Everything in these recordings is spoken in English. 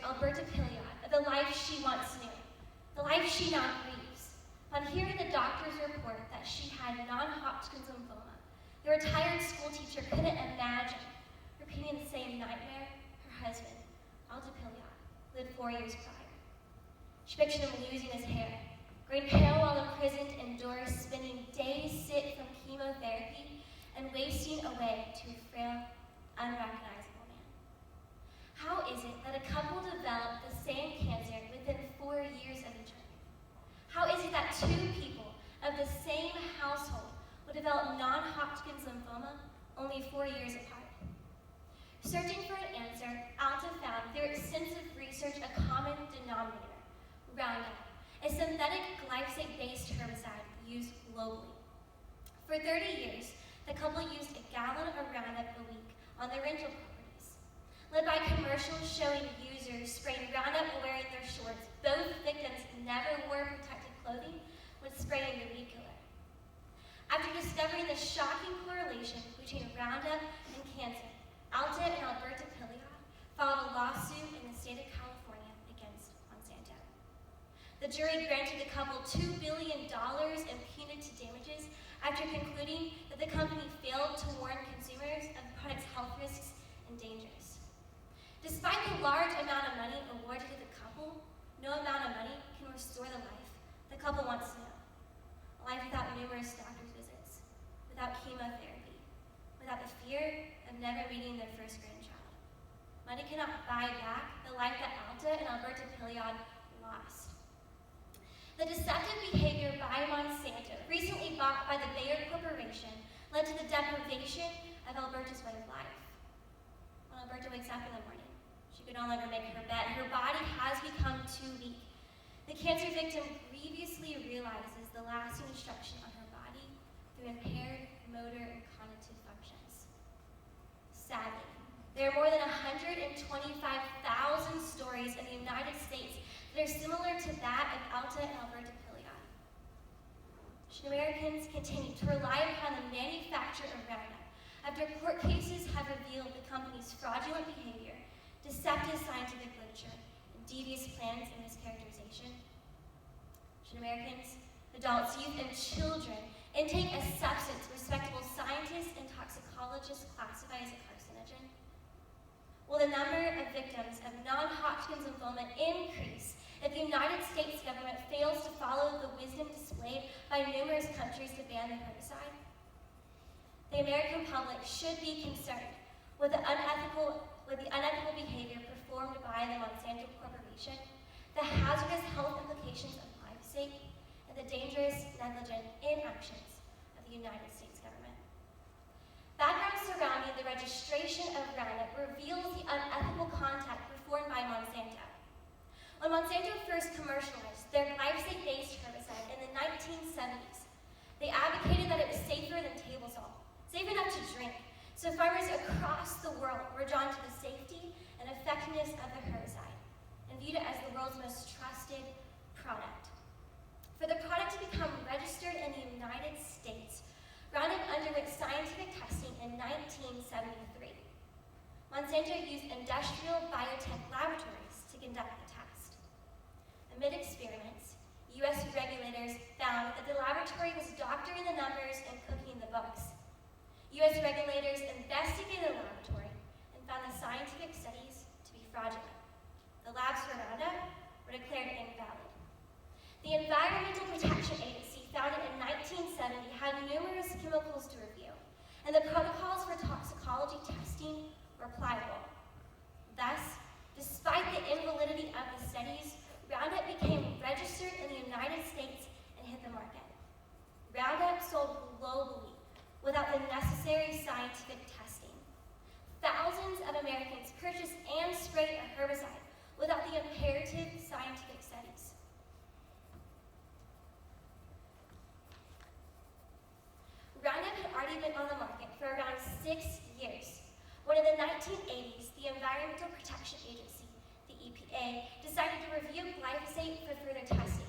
Alberta Pilliod of the life she once knew, the life she now grieves. On hearing the doctor's report that she had non-Hodgkin's lymphoma, the retired school teacher couldn't imagine repeating the same nightmare her husband, Alberta Pilliod, lived 4 years prior. She pictured him losing his hair, growing pale while imprisoned indoors, spending days sick from chemotherapy, and wasting away to a frail, unrecognizable man. How is it that a couple developed the same cancer within 4 years of each other? How is it that two people of the same household will develop non-Hodgkin's lymphoma only 4 years apart? Searching for an answer, Alta found through extensive research a common denominator, Roundup, a synthetic glyphosate-based herbicide used globally. For 30 years, the couple used a gallon of Roundup a week on their rental properties. Led by commercials showing users spraying Roundup while wearing their shorts, both victims never wore protective clothing when spraying the weed killer. After discovering the shocking correlation between Roundup and cancer, Alta and Alberta Pilliod filed a lawsuit in the state of California against Monsanto. The jury granted the couple $2 billion in punitive damages after concluding that the company failed to warn consumers of the product's health risks and dangers. Despite the large amount of money awarded to the couple, no amount of money can restore the life the couple wants to know. A life without numerous doctor's visits, without chemotherapy, without the fear of never meeting their first grandchild. Money cannot buy back the life that Alta and Alberta Pilliod lost. The deceptive behavior by Monsanto, recently bought by the Bayer Corporation, led to the deprivation of Alberta's way of life. When Alberta wakes up in the morning, she could no longer make her bed. Her body has become too weak. The cancer victim grievously realizes the lasting destruction on her body through impaired motor and cognitive functions. Sadly, there are more than 125,000 stories in the United States that are similar to that of Alta and Alberta Pilliod. Should Americans continue to rely upon the manufacture of Roundup after court cases have revealed the company's fraudulent behavior, deceptive scientific literature, and devious plans and mischaracterization? Should Americans, adults, youth, and children intake a substance respectable scientists and toxicologists classify as a carcinogen? Will the number of victims of non-Hodgkin's lymphoma increase if the United States government fails to follow the wisdom displayed by numerous countries to ban the herbicide? The American public should be concerned with the unethical behavior performed by the Monsanto Corporation, the hazardous health implications of glyphosate, and the dangerous, negligent inactions of the United States government. Background surrounding the registration of Roundup reveals the unethical conduct performed by Monsanto. When Monsanto first commercialized their glyphosate-based herbicide in the 1970s, they advocated that it was safer than table salt, safe enough to drink, so farmers across the world were drawn to the safety and effectiveness of the herbicide and viewed it as the world's most trusted product. For the product to become registered in the United States, Roundup underwent scientific testing in 1973. Monsanto used industrial biotech laboratories to conduct the test. Amid experiments, U.S. regulators found that the laboratory was doctoring the numbers and cooking the books. U.S. regulators investigated the laboratory and found the scientific studies to be fraudulent. The labs for Roundup were declared invalid. The Environmental Protection Agency, founded in 1970, had numerous chemicals to review, and the protocols for toxicology testing were pliable. Thus, despite the invalidity of the studies, Roundup became registered in the United States and hit the market. Roundup sold globally without the necessary scientific testing. Thousands of Americans purchased and sprayed a herbicide without the imperative scientific studies. Roundup had already been on the market for around 6 years, when in the 1980s, the Environmental Protection Agency, the EPA, decided to review glyphosate for further testing.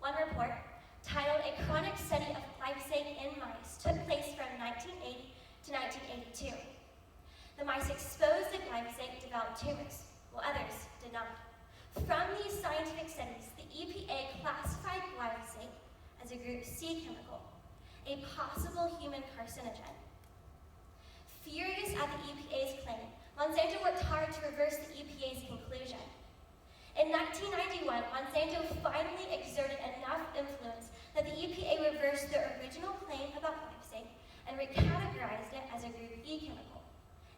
One report, titled A Chronic Study of Glyphosate in Mice, took place from 1980 to 1982. The mice exposed to glyphosate developed tumors, while others did not. From these scientific studies, the EPA classified glyphosate as a group C chemical, a possible human carcinogen. Furious at the EPA's claim, Monsanto worked hard to reverse the EPA's conclusion. In 1991, Monsanto finally exerted enough influence that the EPA reversed their original claim about glyphosate and recategorized it as a group E chemical,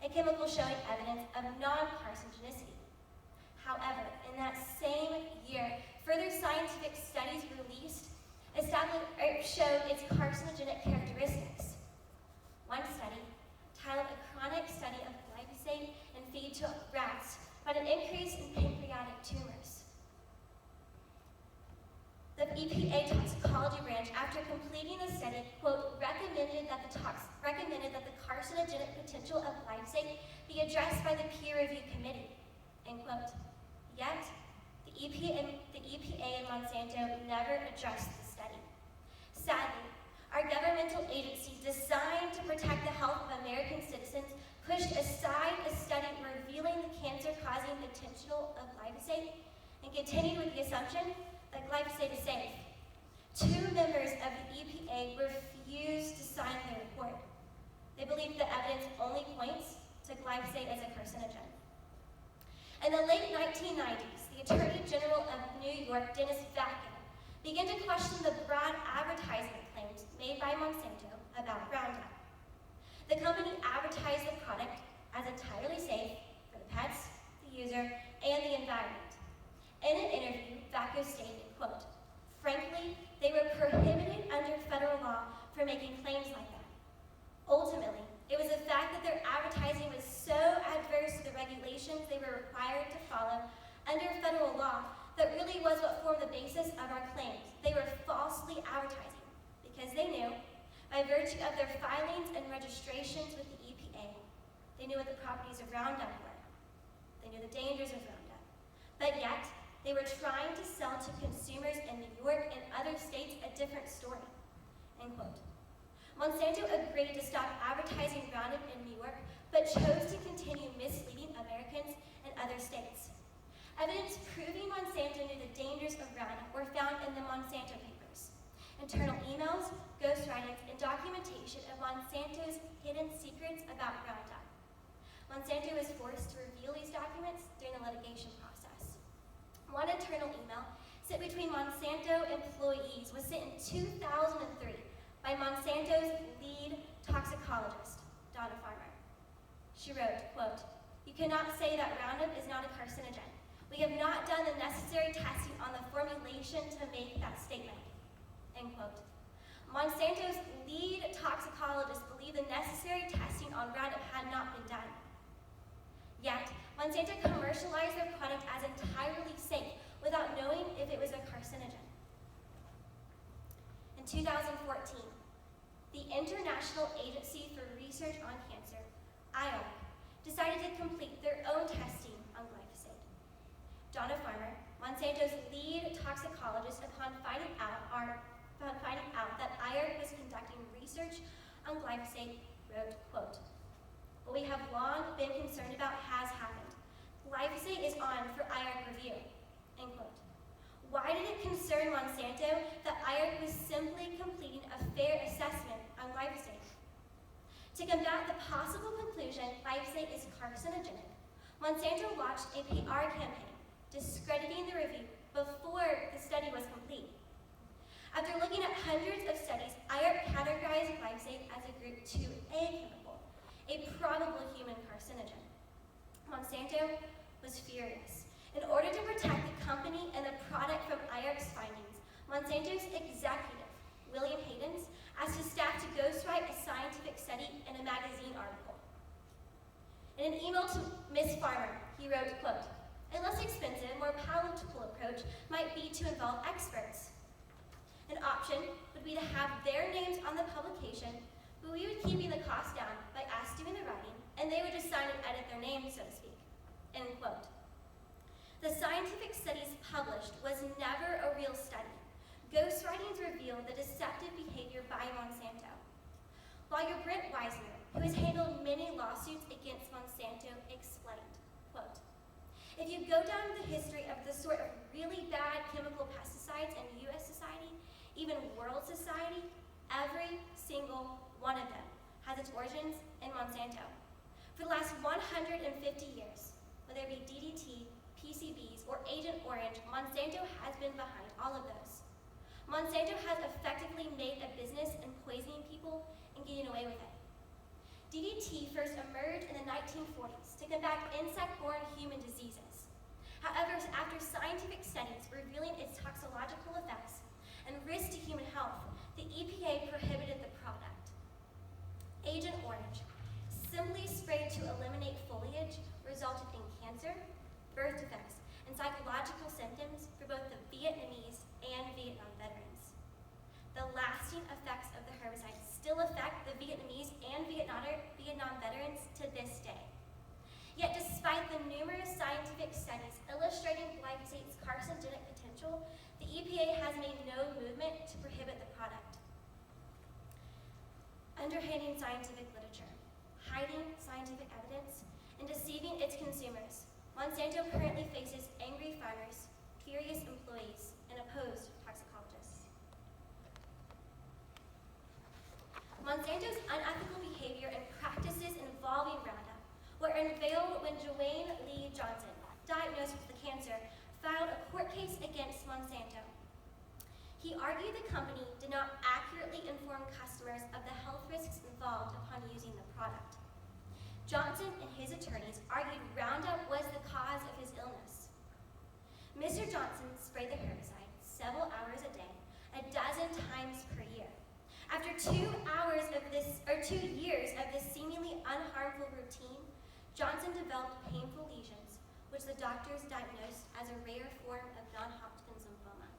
a chemical showing evidence of non-carcinogenicity. However, in that same year, further scientific studies released showed its carcinogenic characteristics. One study, titled A Chronic Study of Glyphosate in Feed to Rats, found an increase in pancreatic tumors. The EPA toxicology branch, after completing the study, quote, recommended that the carcinogenic potential of glyphosate be addressed by the peer review committee, end quote. Yet, the EPA and Monsanto never addressed the study. Sadly, our governmental agencies designed to protect the health of American citizens pushed aside a study revealing the cancer-causing potential of glyphosate and continued with the assumption that glyphosate is safe. 2 members of the EPA refused to sign the report. They believed the evidence only points to glyphosate as a carcinogen. In the late 1990s, the Attorney General of New York, Dennis Vacan, began to question the broad advertising claims made by Monsanto about Roundup. The company advertised the product as entirely safe for the pets, the user, and the environment. In an interview, Vacan stated, quote, frankly, they were prohibited under federal law for making claims like that. Ultimately, it was the fact that their advertising was so adverse to the regulations they were required to follow under federal law that really was what formed the basis of our claims. They were falsely advertising because they knew, by virtue of their filings and registrations with the EPA, they knew what the properties of Roundup were. They knew the dangers of Roundup. But yet, they were trying to sell to consumers in New York and other states a different story, end quote. Monsanto agreed to stop advertising Roundup in New York, but chose to continue misleading Americans in other states. Evidence proving Monsanto knew the dangers of Roundup were found in the Monsanto papers. Internal emails, ghostwritings, and documentation of Monsanto's hidden secrets about Roundup. Monsanto was forced to reveal these documents during the litigation process. One internal email sent between Monsanto employees was sent in 2003 by Monsanto's lead toxicologist, Donna Farmer. She wrote, quote, you cannot say that Roundup is not a carcinogen. We have not done the necessary testing on the formulation to make that statement, end quote. Monsanto's lead toxicologist believed the necessary testing on Roundup had not been done. Yet, Monsanto commercialized their product as entirely safe without knowing if it was a carcinogen. In 2014, the International Agency for Research on Cancer, IARC, decided to complete their own testing on glyphosate. Donna Farmer, Monsanto's lead toxicologist, upon finding out that IARC was conducting research on glyphosate, wrote, quote, what we have long been concerned about has happened. Glyphosate is on for IARC review, end quote. Why did it concern Monsanto that IARC was simply completing a fair assessment on glyphosate? To combat the possible conclusion glyphosate is carcinogenic, Monsanto launched a PR campaign discrediting the review before the study was complete. After looking at hundreds of studies, IARC categorized glyphosate as a group 2A chemical, a probable human carcinogen. Monsanto was furious. In order to protect the company and the product from IARC's findings, Monsanto's executive, William Hayden, asked his staff to ghostwrite a scientific study in a magazine article. In an email to Ms. Farmer, he wrote, quote, a less expensive, more palatable approach might be to involve experts. An option would be to have their names on the publication, but we would keep the cost down by us doing the writing, and they would just sign and edit their names, so to speak, end quote. The scientific studies published was never a real study. Ghostwritings revealed the deceptive behavior by Monsanto. Lawyer Brent Weisner, who has handled many lawsuits against Monsanto, explained, quote, If you go down the history of the sort of really bad chemical pesticides in U.S. society, even world society, every single one of them has its origins in Monsanto. For the last 150 years, whether it be DDT, PCBs, or Agent Orange, Monsanto has been behind all of those. Monsanto has effectively made a business in poisoning people and getting away with it. DDT first emerged in the 1940s to combat insect-borne human diseases. However, after scientific studies revealing its toxicological effects and risks to human health, the EPA prohibited the product. Agent Orange, simply sprayed to eliminate foliage, resulted in cancer, birth defects, and psychological symptoms for both the Vietnamese and Vietnam veterans. The lasting effects of the herbicide still affect the Vietnamese and Vietnam veterans to this day. Yet despite the numerous scientific studies illustrating glyphosate's carcinogenic potential, the EPA has made no movement to prohibit the product. Underhanding scientific literature, hiding scientific evidence, and deceiving its consumers, Monsanto currently faces angry farmers, furious employees, and opposed toxicologists. Monsanto's unethical behavior and practices involving Roundup were unveiled when Joanne Lee Johnson, diagnosed with cancer, filed a court case against Monsanto. He argued the company did not accurately inform customers of the health risks involved upon using the product. Johnson and his attorneys argued Roundup was the cause of his illness. Mr. Johnson sprayed the herbicide several hours a day, a dozen times per year. After 2 years of this seemingly unharmful routine, Johnson developed painful lesions, which the doctors diagnosed as a rare form of non-Hodgkin's lymphoma.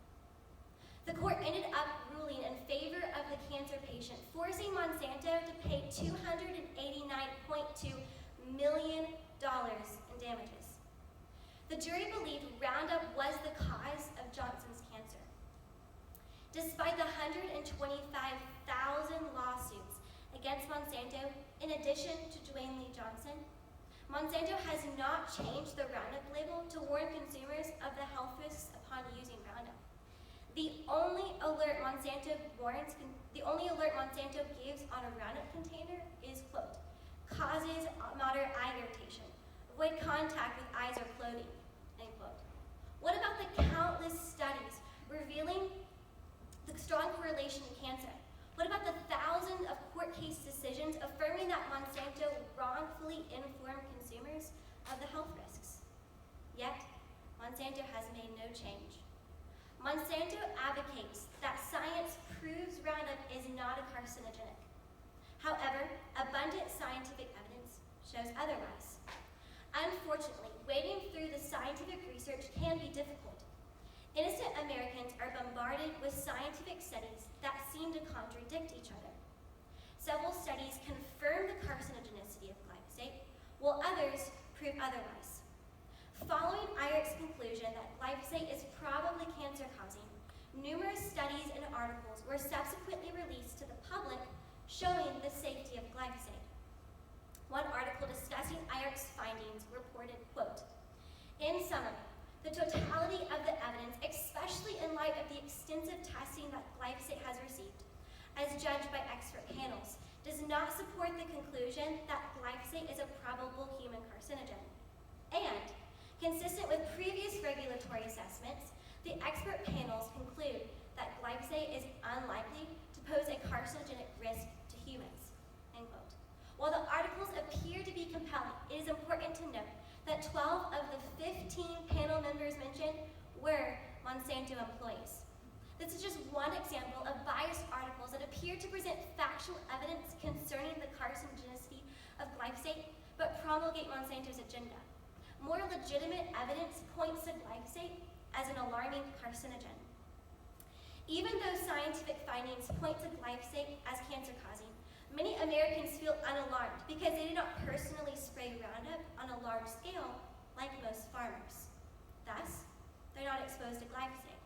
The court ended up ruling in favor of the cancer patient, forcing Monsanto to pay $289.2 million in damages. The jury believed Roundup was the cause of Johnson's cancer. Despite the 125,000 lawsuits against Monsanto, in addition to Dwayne Lee Johnson, Monsanto has not changed the Roundup label to warn consumers of the health risks upon using Roundup. The only alert Monsanto gives on a Roundup container is, quote, causes moderate eye irritation. Avoid contact with eyes or clothing, end quote. What about the countless studies revealing the strong correlation to cancer? What about the thousands of court case decisions affirming that Monsanto wrongfully informed consumers of the health risks? Yet, Monsanto has made no change. Monsanto advocates that science proves Roundup is not a carcinogenic. However, abundant scientific evidence shows otherwise. Unfortunately, wading through the scientific research can be difficult. Innocent Americans are bombarded with scientific studies that seem to contradict each other. Several studies confirm the carcinogenicity of glyphosate, while others prove otherwise. Following IARC's conclusion that glyphosate is probably cancer-causing, numerous studies and articles were subsequently released to the public showing the safety of glyphosate. One article discussing IARC's findings reported, quote, in summary, the totality of the evidence, especially in light of the extensive testing that glyphosate has received, as judged by expert panels, does not support the conclusion that glyphosate is a probable human carcinogen. And, consistent with previous regulatory assessments, the expert panels conclude that glyphosate is unlikely to pose a carcinogenic risk to humans, end quote. While the articles appear to be compelling, it is important to note that 12 of the 15 panel members mentioned were Monsanto employees. This is just one example of biased articles that appear to present factual evidence concerning the carcinogenicity of glyphosate, but promulgate Monsanto's agenda. More legitimate evidence points to glyphosate as an alarming carcinogen. Even though scientific findings point to glyphosate as cancer-causing, many Americans feel unalarmed because they do not personally spray Roundup on a large scale like most farmers. Thus, they're not exposed to glyphosate.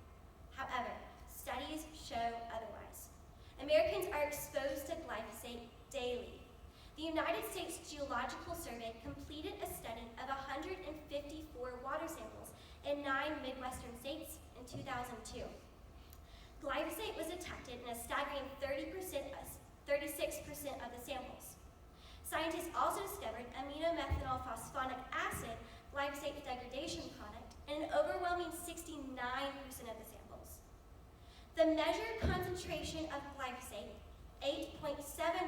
However, studies show otherwise. Americans are exposed to glyphosate daily. The United States Geological Survey completed a study of 154 water samples in 9 Midwestern states in 2002. Glyphosate was detected in a staggering 36% of the samples. Scientists also discovered aminomethanol phosphonic acid, glyphosate's degradation product, in an overwhelming 69% of the samples. The measured concentration of glyphosate, 8.7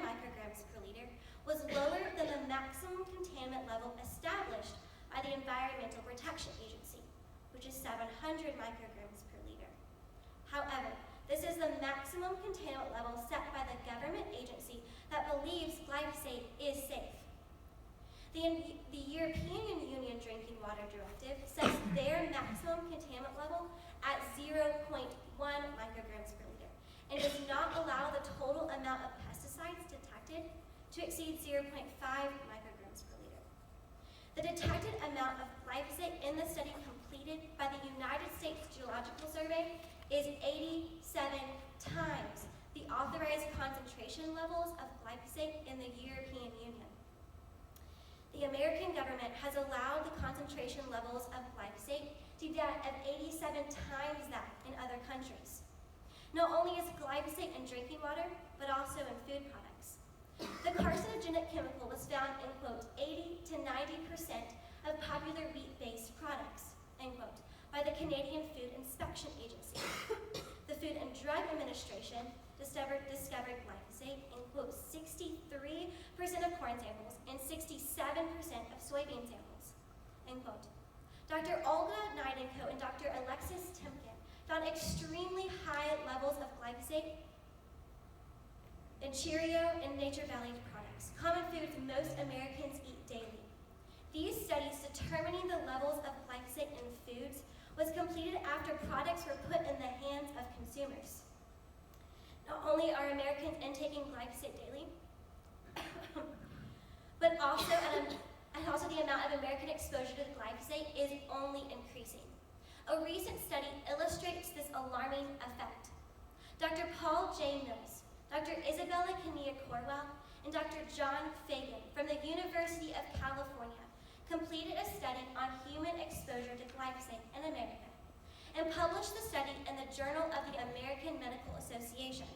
micrograms per liter, was lower than the maximum contaminant level established by the Environmental Protection Agency, which is 700 micrograms per liter. However, this is the maximum contaminant level set by the government agency that believes glyphosate is safe. The European Union Drinking Water Directive sets their maximum contaminant level at 0.1 micrograms per liter and does not allow the total amount of pesticides detected to exceed 0.5 micrograms per liter. The detected amount of glyphosate in the study completed by the United States Geological Survey is 87 times the authorized concentration levels of glyphosate in the European Union. The American government has allowed the concentration levels of glyphosate to be at 87 times that in other countries. Not only is glyphosate in drinking water, but also in food products. The carcinogenic chemical was found in, quote, 80 to 90% of popular wheat-based products, end quote, by the Canadian Food Inspection Agency. The Food and Drug Administration discovered glyphosate in, quote, 63% of corn samples and 67% of soybean samples, end quote. Dr. Olga Nidenko and Dr. Alexis Timken found extremely high levels of glyphosate in Cheerio and Nature Valley products, common foods most Americans eat daily. These studies determining the levels of glyphosate in foods was completed after products were put in the hands of consumers. Not only are Americans intaking glyphosate daily, but also the amount of American exposure to glyphosate is only increasing. A recent study illustrates this alarming effect. Dr. Paul J. Mills, Dr. Isabella Kenia Corwell, and Dr. John Fagan from the University of California completed a study on human exposure to glyphosate in America and published the study in the Journal of the American Medical Association.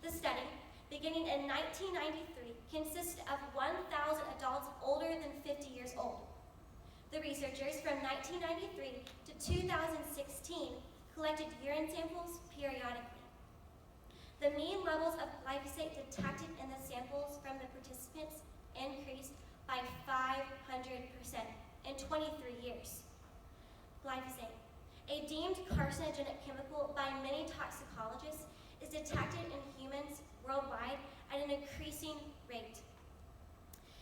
The study, beginning in 1993, consisted of 1,000 adults older than 50 years old. The researchers from 1993 to 2016 collected urine samples periodically. The mean levels of glyphosate detected in the samples from the participants increased by 500% in 23 years. Glyphosate, a deemed carcinogenic chemical by many toxicologists, is detected in humans worldwide at an increasing rate.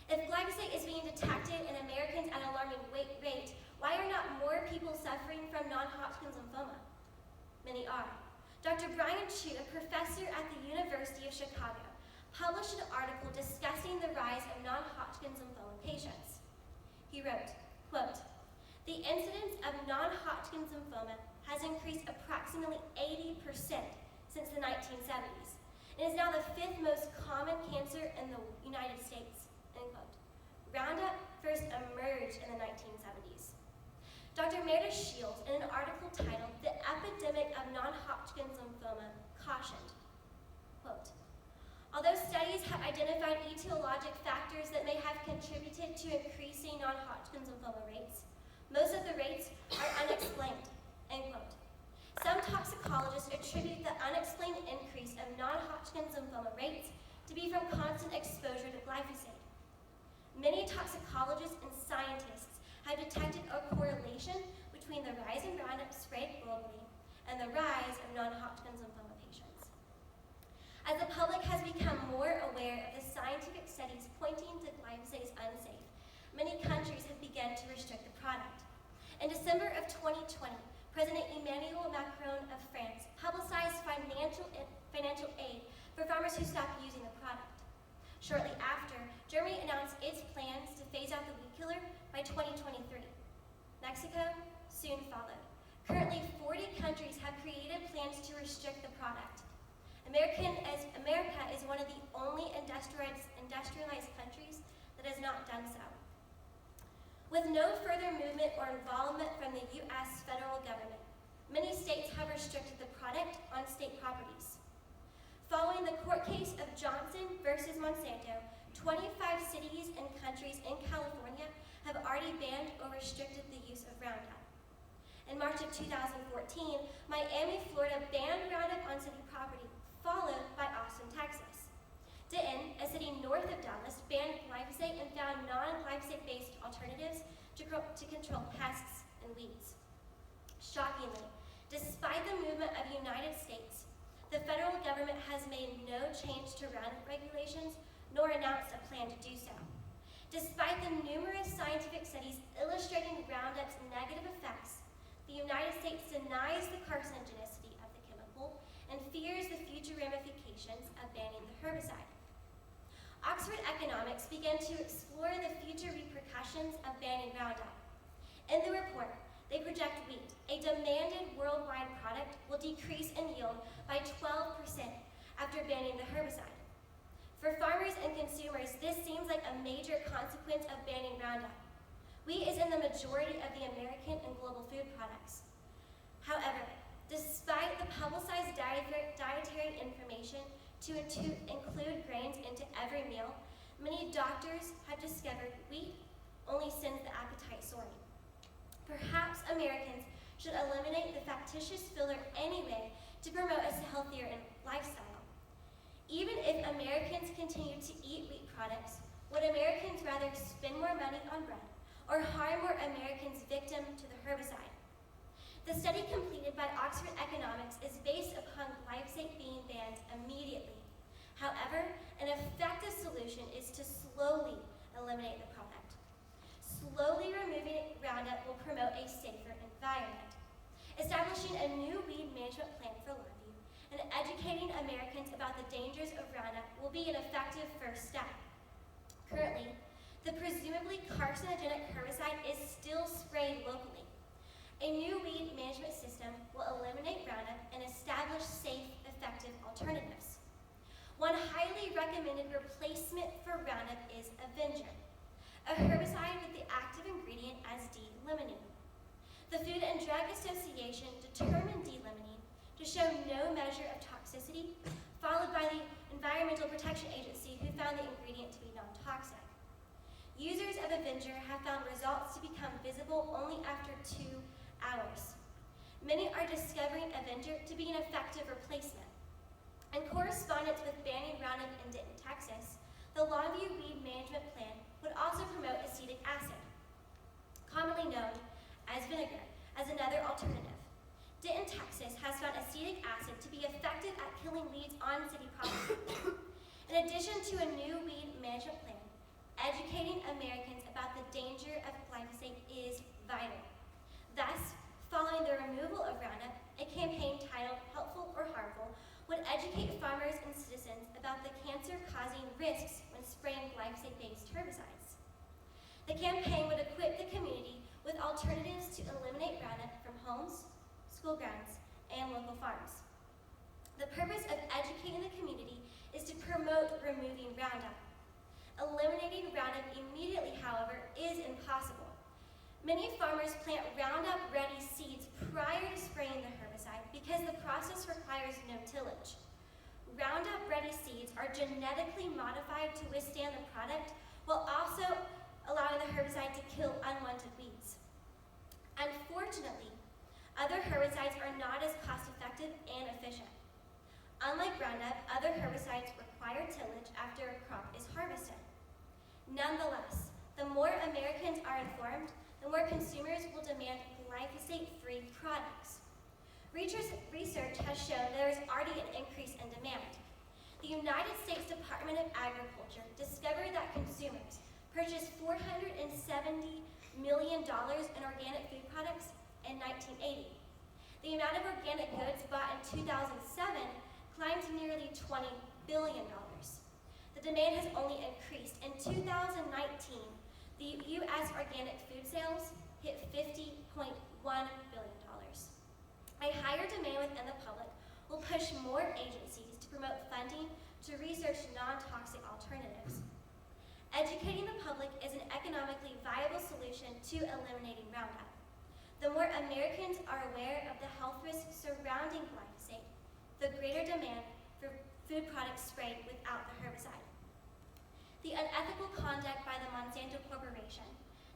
If glyphosate is being detected in Americans at an alarming rate, why are not more people suffering from non-Hodgkin's lymphoma? Many are. Dr. Brian Chu, a professor at the University of Chicago, published an article discussing the rise of non-Hodgkin's lymphoma patients. He wrote, quote, "The incidence of non-Hodgkin's lymphoma has increased approximately 80% since the 1970s and is now the 5th most common cancer in the United States," end quote. Roundup first emerged in the 1970s. Dr. Meredith Shields, in an article titled "The Epidemic of Non-Hodgkin's Lymphoma," cautioned, quote, "Although studies have identified etiologic factors that may have contributed to increasing non-Hodgkin's lymphoma rates, most of the rates are unexplained," end quote. Some toxicologists attribute the unexplained increase of non-Hodgkin's lymphoma rates to be from constant exposure to glyphosate. Many toxicologists and scientists have detected a correlation between the rise in Roundup sprayed globally and the rise of non-Hodgkin's lymphoma patients. As the public has become more aware of the scientific studies pointing to glyphosate as unsafe, many countries have begun to restrict the product. In December of 2020, President Emmanuel Macron of France publicized financial aid for farmers who stopped using the product. Shortly after, Germany announced its plans to phase out the weed killer by 2023. Mexico soon followed. Currently, 40 countries have created plans to restrict the product. America is one of the only industrialized countries that has not done so. With no further movement or involvement from the U.S. federal government, many states have restricted the product on state properties. Following the court case of Johnson versus Monsanto, 25 cities and countries in California have already banned or restricted the use of Roundup. In March of 2014, Miami, Florida banned Roundup on city property, followed by Austin, Texas. Denton, a city north of Dallas, banned glyphosate and found non-glyphosate-based alternatives to control pests and weeds. Shockingly, despite the movement of the United States, the federal government has made no change to Roundup regulations nor announced a plan to do so. Despite the numerous scientific studies illustrating Roundup's negative effects, the United States denies the carcinogenicity of the chemical and fears the future ramifications of banning the herbicide. Oxford economics began to explore the future repercussions of banning Roundup. In the report, they project wheat, a demanded worldwide product, will decrease in yield by 12% after banning the herbicide. For farmers and consumers, this seems like a major consequence of banning Roundup. Wheat is in the majority of the American and global food products. However, despite the publicized dietary information to include grains into every meal, many doctors have discovered wheat only sends the appetite soaring. Perhaps Americans should eliminate the factitious filler anyway to promote a healthier lifestyle. Even if Americans continue to eat wheat products, would Americans rather spend more money on bread or harm more Americans victim to the herbicide? The study completed by Oxford Economics is based upon glyphosate being banned immediately. However, an effective solution is to slowly eliminate the product. Slowly removing Roundup will promote a safer environment. Establishing a new weed management plan for Longview and educating Americans about the dangers of Roundup will be an effective first step. Currently, the presumably carcinogenic herbicide is still sprayed locally. A new weed management system will eliminate Roundup and establish safe, effective alternatives. One highly recommended replacement for Roundup is Avenger, a herbicide with the active ingredient as D-limonene. The Food and Drug Association determined D-limonene to show no measure of toxicity, followed by the Environmental Protection Agency, who found the ingredient to be non-toxic. Users of Avenger have found results to become visible only after 2 hours. Many are discovering Avenger to be an effective replacement. In correspondence with banning Roundup in Denton, Texas, the Longview Weed Management Plan would also promote acetic acid, commonly known as vinegar, as another alternative. Denton, Texas has found acetic acid to be effective at killing weeds on city property. In addition to a new weed management plan, educating Americans about the danger of glyphosate is vital. Thus, following the removal of Roundup, a campaign titled Helpful or Harmful would educate farmers and citizens about the cancer-causing risks when spraying glyphosate-based herbicides. The campaign would equip the community with alternatives to eliminate Roundup from homes, school grounds, and local farms. The purpose of educating the community is to promote removing Roundup. Eliminating Roundup immediately, however, is impossible. Many farmers plant Roundup-ready seeds prior to spraying the herbicide because the process requires no tillage. Roundup-ready seeds are genetically modified to withstand the product while also allowing the herbicide to kill unwanted weeds. Unfortunately, other herbicides are not as cost-effective and efficient. Unlike Roundup, other herbicides require tillage after a crop is harvested. Nonetheless, the more Americans are informed, the more consumers will demand glyphosate-free products. Research has shown there is already an increase in demand. The United States Department of Agriculture discovered that consumers purchased $470 million in organic food products in 1980. The amount of organic goods bought in 2007 climbed to nearly $20 billion. The demand has only increased. In 2019, the U.S. organic food sales hit $50.1 billion. A higher demand within the public will push more agencies to promote funding to research non-toxic alternatives. Educating the public is an economically viable solution to eliminating Roundup. The more Americans are aware of the health risks surrounding glyphosate, the greater demand for food products sprayed without the herbicide. The unethical conduct by the Monsanto Corporation,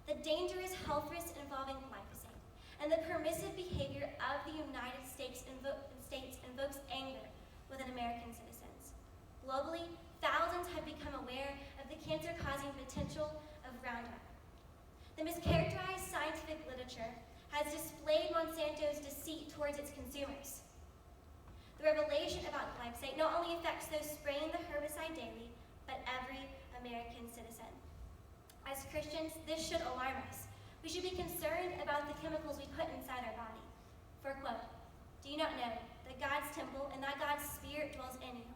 the dangerous health risks involving glyphosate, and the permissive behavior of the United States invokes anger within American citizens. Globally, thousands have become aware of the cancer-causing potential of Roundup. The mischaracterized scientific literature has displayed Monsanto's deceit towards its consumers. The revelation about glyphosate not only affects those spraying the herbicide daily, but every American citizen. As Christians, this should alarm us. We should be concerned about the chemicals we put inside our body. For quote, "Do you not know that God's temple and that God's spirit dwells in you?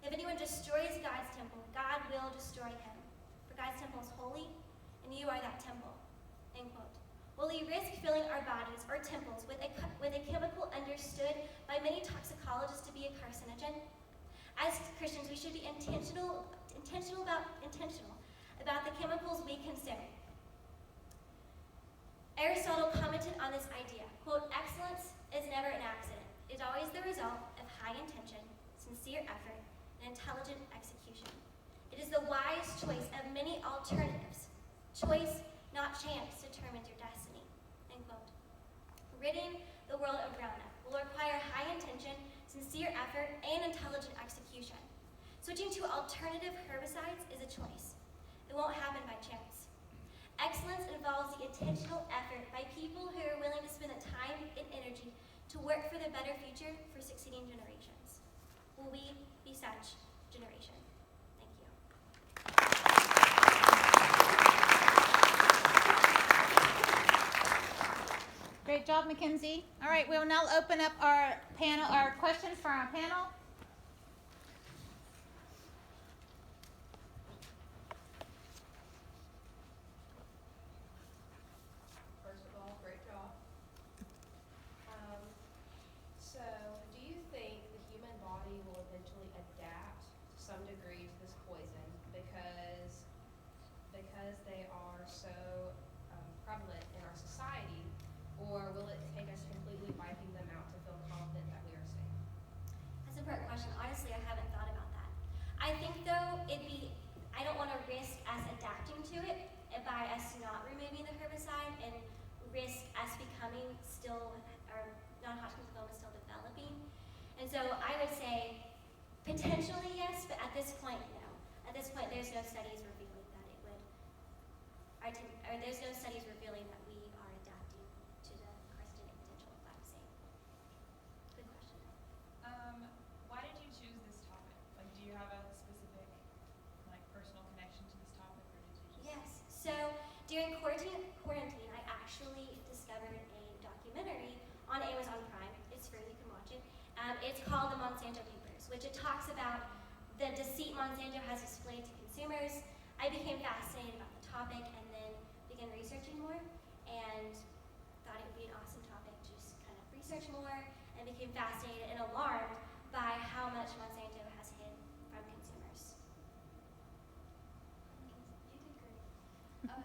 If anyone destroys God's temple, God will destroy him. For God's temple is holy, and you are that temple." End quote. Will we risk filling our bodies or temples with a chemical understood by many toxicologists to be a carcinogen? As Christians, we should be intentional about the chemicals we consume. Aristotle commented on this idea, quote, "Excellence is never an accident. It is always the result of high intention, sincere effort, and intelligent execution. It is the wise choice of many alternatives. Choice, not chance, determines your destiny." End quote. Ridding the world of Roundup will require high intention, sincere effort, and intelligent execution. Switching to alternative herbicides is a choice. It won't happen by chance. Excellence involves the intentional effort by people who are willing to spend the time and energy to work for the better future for succeeding generations. Will we be such generation? Thank you. Great job, Mackenzie. All right, we will now open up our questions for our panel. First of all, great job. So, do you think the human body will eventually adapt to some degree to this poison because they are so prevalent in our society, or will it take us completely wiping them out to feel confident that we are safe? That's a important question. Honestly, I haven't thought about that. I think, though, I don't want to risk us adapting to it by us not removing the herbicide and risk us becoming still, or non-Hodgkin's lymphoma still developing. And so I would say potentially yes, but at this point, no. At this point, there's no studies revealing that it would, or there's no studies revealing that we are adapting to the carcinogenic potential of glyphosate. Good question. Why did you choose this topic? Like, do you have a specific, personal connection to this topic, or did you just? Yes. So during quarantine, I actually discovered a documentary on Amazon Prime. It's free, you can watch it. It's called The Monsanto Papers, which it talks about the deceit Monsanto has displayed to consumers. I became fascinated about the topic and then began researching more and thought it would be an awesome topic to just kind of research more, and became fascinated and alarmed by how much Monsanto has hid from consumers. You did great.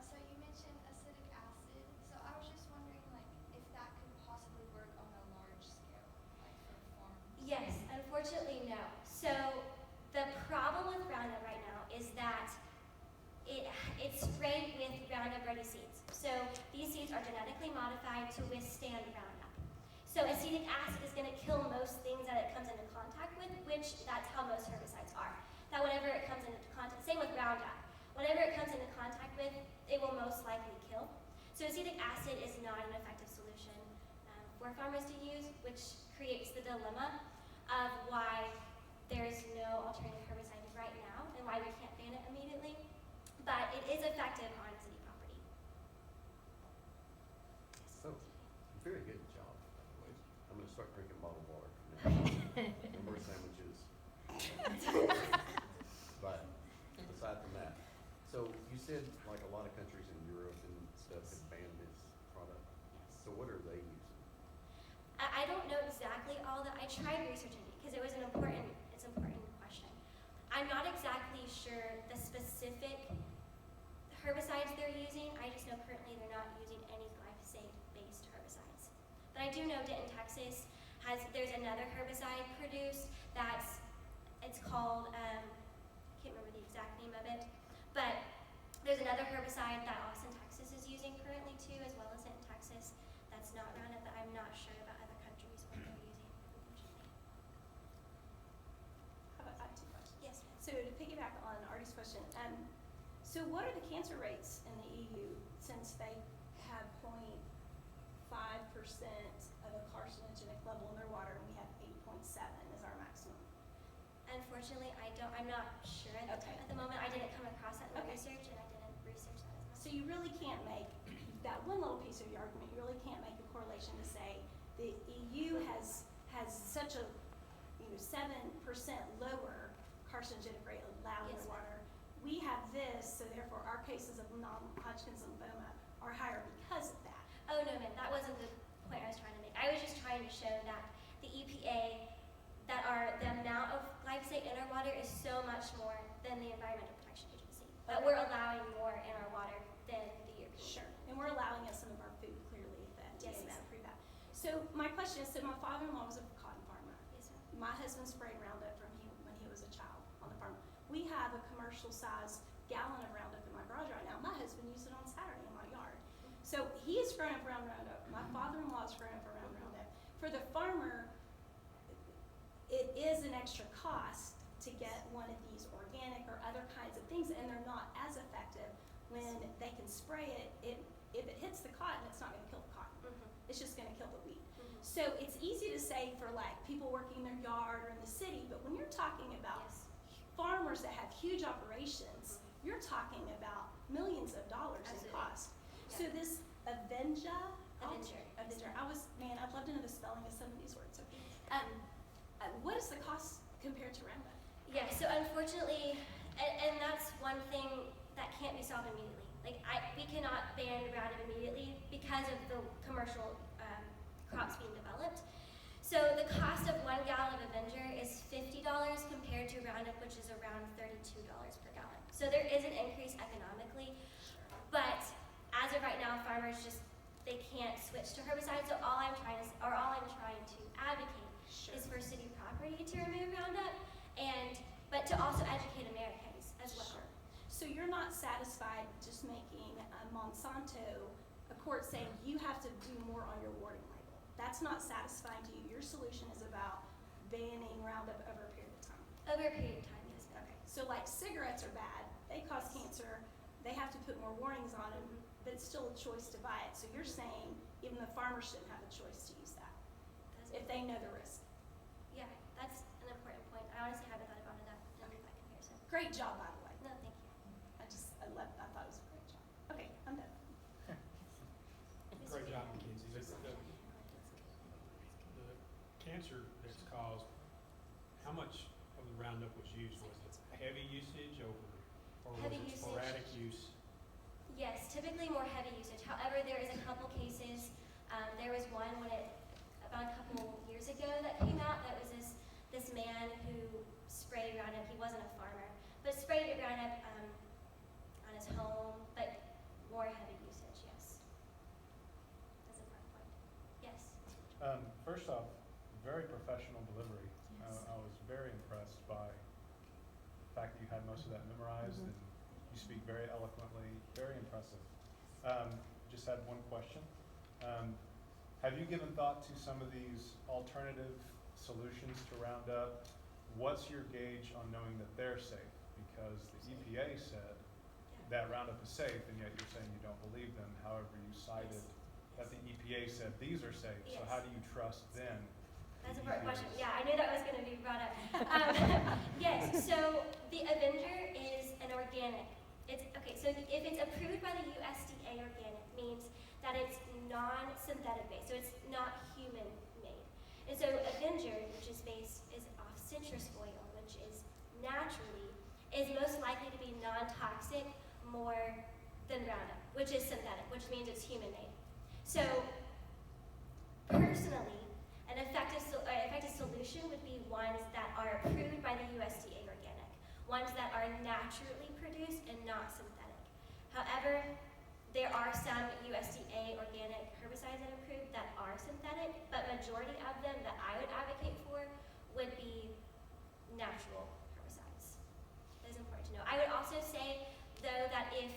So you mentioned acidic acid. So I was just wondering, if that could possibly work on a large scale, for farms. Yes, unfortunately, no. So the problem with Roundup right now is that it's sprayed with Roundup Ready seeds. So these seeds are genetically modified to withstand Roundup. So acetic acid is going to kill most things that it comes into contact with, which that's how most herbicides are. That whatever it comes into contact, same with Roundup, whatever it comes into contact with, it will most likely kill. So acetic acid is not an effective solution for farmers to use, which creates the dilemma of why there's no alternative herbicide right now and why we can't ban it immediately. But it is effective on city property. Oh, very good job, by the way. I'm going to start drinking bottled water from now on. No more sandwiches. But aside from that, so you said a lot of countries in Europe and stuff had banned this product. Yes. So what are they using? I don't know exactly all that. I tried researching it because it's important I'm not exactly sure the specific herbicides they're using. I just know currently they're not using any glyphosate-based herbicides. But I do know Denton, Texas there's another herbicide produced it's called, I can't remember the exact name of it, but there's another herbicide that Austin, Texas is using currently too, as well as Denton, Texas. That's not Roundup, but I'm not sure about other countries what they're using, unfortunately. I have two questions. Yes. So to piggyback on Artie's question, so what are the cancer rates in the EU since they have 0.5% of a carcinogenic level in their water and we have 8.7 is our maximum? Unfortunately, I'm not sure at the moment. I didn't come across that in my research, and I didn't research that as much. So you really can't make that one little piece of your argument. You really can't make a correlation to say the EU has such a 7% lower carcinogenic rate allowed in Yes, the water. We have this, so therefore our cases of non-Hodgkin's lymphoma are higher because of that. Oh no, ma'am, that wasn't the point I was trying to make. I was just trying to show that the EPA, the amount of glyphosate in our water is so much more than the Environmental Protection Agency. That we're allowing more in our water than the European. Sure, and we're allowing in some of our food clearly if the FDA Yes, has ma'am. approved that. So my question is, so my father-in-law was a cotton farmer. Yes, ma'am. My husband sprayed Roundup when he was a child on the farm. We have a commercial size gallon of Roundup in my garage right now. My husband used it on Saturday in my yard. So he's grown up around Roundup. My father-in-law is grown up around Roundup. For the farmer, it is an extra cost to get one of these organic or other kinds of things, and they're not as effective when they can spray it. If it hits the cotton, it's not going to kill the cotton. Mm-hmm. It's just going to kill the weed. Mm-hmm. So it's easy to say for like people working in their yard or in the city, but when you're talking about Yes. farmers that have huge operations, you're talking about millions of dollars in Absolutely. cost. Yeah. So this Avenger, Avenger. I'd love to know the spelling of some of these words. So, what is the cost compared to Roundup? Yeah, so unfortunately, and that's one thing that can't be solved immediately. Like, we cannot ban Roundup immediately because of the commercial crops being developed. So the cost of 1 gallon of Avenger is $50 compared to Roundup, which is around $32 per gallon. So there is an increase economically, but as of right now, farmers they can't switch to herbicides. So all I'm trying to advocate is for city property to remove Roundup, but to also educate Americans as well. Sure. So you're not satisfied just making Monsanto a court saying you have to do more on your warning label. That's not satisfying to you. Your solution is about banning Roundup over a period of time. Over a period of time, yes, ma'am. Okay. So like cigarettes are bad. They cause cancer. They have to put more warnings on them, but it's still a choice to buy it. So you're saying even the farmer shouldn't have a choice to use that if they know the risk. Yeah, that's an important point. I honestly haven't thought about that comparison. Great job, by the way. No, thank you. I thought it was a great job. Okay, I'm done. Great job, Mackenzie. The cancer that's caused, how much of the Roundup was used? Was it heavy usage or was Heavy it usage. sporadic use? Yes, typically more heavy usage. However, there is a couple cases. There was one about a couple years ago that came out. That was this man who sprayed Roundup. He wasn't a farmer, but sprayed Roundup on his home, but more heavy usage. Yes, that's a fun point. Yes. First off, very professional delivery. I was very impressed by the fact that you had most of that memorized and you speak very eloquently, very impressive. Just had one question. Have you given thought to some of these alternative solutions to Roundup? What's your gauge on knowing that they're safe? Because the EPA said that Roundup is safe, and yet you're saying you don't believe them. However, you cited that the EPA said these are safe. So Yes. how do you trust then? That's a the important question. EPA's? Yeah, I knew that was going to be brought up. Yes, so the Avenger is an organic. So if it's approved by the USDA organic, means that it's non-synthetic based, so it's not human made. And so Avenger, which is off citrus oil, which is most likely to be non-toxic more than Roundup, which is synthetic, which means it's human made. So personally, an effective solution would be ones that are approved by the USDA organic, ones that are naturally produced and not synthetic. However, there are some USDA organic herbicides that are approved that are synthetic, but majority of them that I would advocate for would be natural herbicides. That is important to know. I would also say, though, that if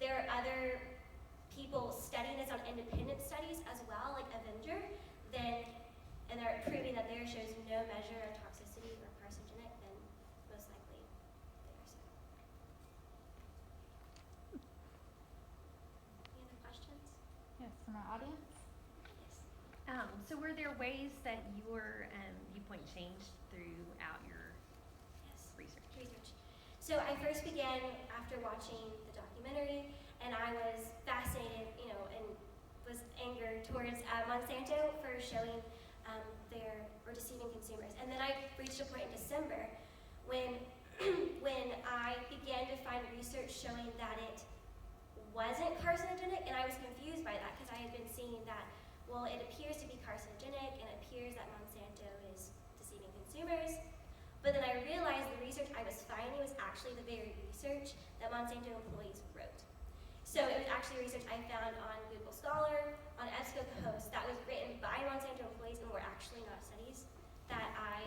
there are other people studying this on independent studies as well, like Avenger, then, and they're proving that theirs shows no measure of toxicity or carcinogenic, then most likely they are so. Any other questions? Yes, from our audience? Yes. So were there ways that your viewpoint changed throughout your Yes. research? So I first began after watching the documentary, and I was fascinated, and was angered towards Monsanto for showing or deceiving consumers. And then I reached a point in December when when I began to find research showing that it wasn't carcinogenic, and I was confused by that because I had been seeing that, well, it appears to be carcinogenic, and it appears that Monsanto is deceiving consumers. But then I realized the research I was finding was actually the very research that Monsanto employees wrote. So it was actually research I found on Google Scholar, on EBSCOhost, that was written by Monsanto employees and were actually not studies, that I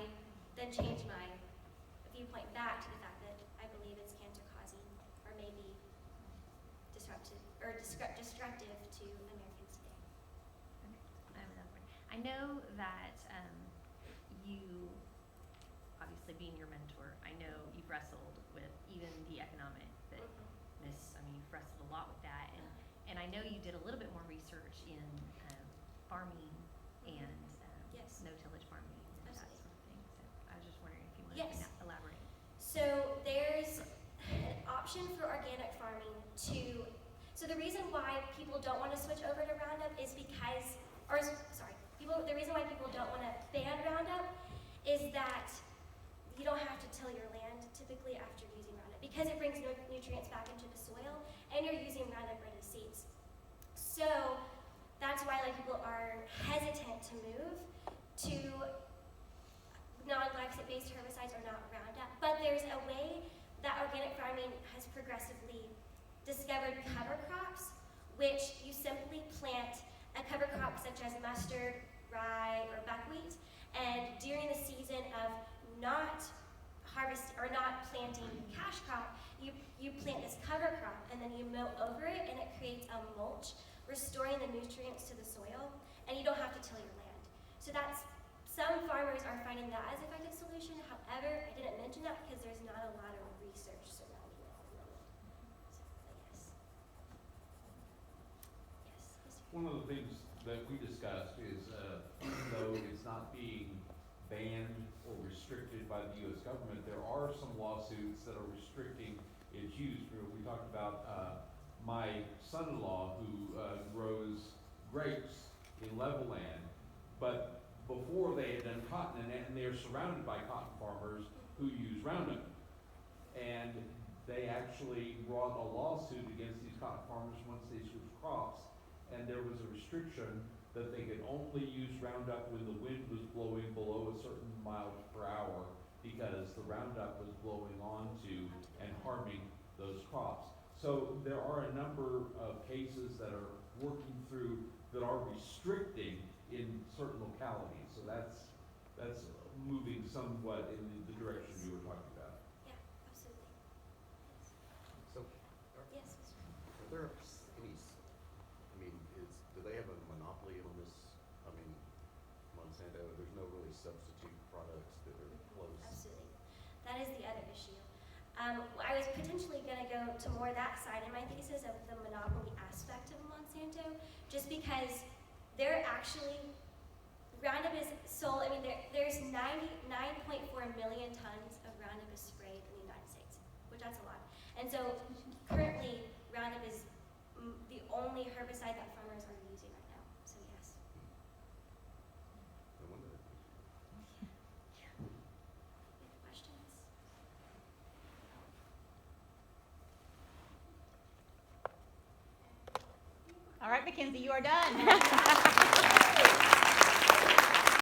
then changed my viewpoint back to the fact that I believe it's cancer-causing or maybe destructive to Americans today. Okay. I have another one. I know that you, obviously being your mentor, I know you've wrestled with even the economic you've wrestled a lot with that, and I know you did a little bit more research in farming and Yes. no-tillage farming and that Absolutely. sort of thing. So I was just wondering if you wanted Yes. to elaborate. So there's an option for organic farming so the reason why people don't want to switch over to Roundup is because, the reason why people don't want to ban Roundup is that you don't have to till your land typically after using Roundup because it brings nutrients back into the soil and you're using Roundup ready seeds. So that's why people are hesitant to move to non-glyphosate based herbicides or not Roundup. But there's a way that organic farming has progressively discovered cover crops, which you simply plant a cover crop such as mustard, rye, or buckwheat, and during the season of not planting cash crop, you plant this cover crop and then you mow over it and it creates a mulch, restoring the nutrients to the soil, and you don't have to till your land. So some farmers are finding that as an effective solution. However, I didn't mention that because there's not a lot of research surrounding it at the moment. Yes. One of the things that we discussed is, though it's not being banned or restricted by the U.S. government, there are some lawsuits that are restricting its use. We talked about my son-in-law who grows grapes in level land, but before they had done cotton, and they are surrounded by cotton farmers who use Roundup. And they actually brought a lawsuit against these cotton farmers once they switched crops, and there was a restriction that they could only use Roundup when the wind was blowing below a certain miles per hour because the Roundup was blowing onto and harming those crops. So there are a number of cases that are working through that are restricting in certain localities. So that's moving somewhat in the direction you were talking about. Yeah, absolutely. So, Yes. are there any, do they have a monopoly on this? Monsanto, there's no really substitute products that are close. Absolutely. That is the other issue. I was potentially going to go to more that side in my thesis of the monopoly aspect of Monsanto, just because Roundup is sold, there's 99.4 million tons of Roundup is sprayed in the United States, which that's a lot. And so currently, Roundup is the only herbicide that farmers are using right now. So yes. No wonder. Any questions? All right, Mackenzie, you are done.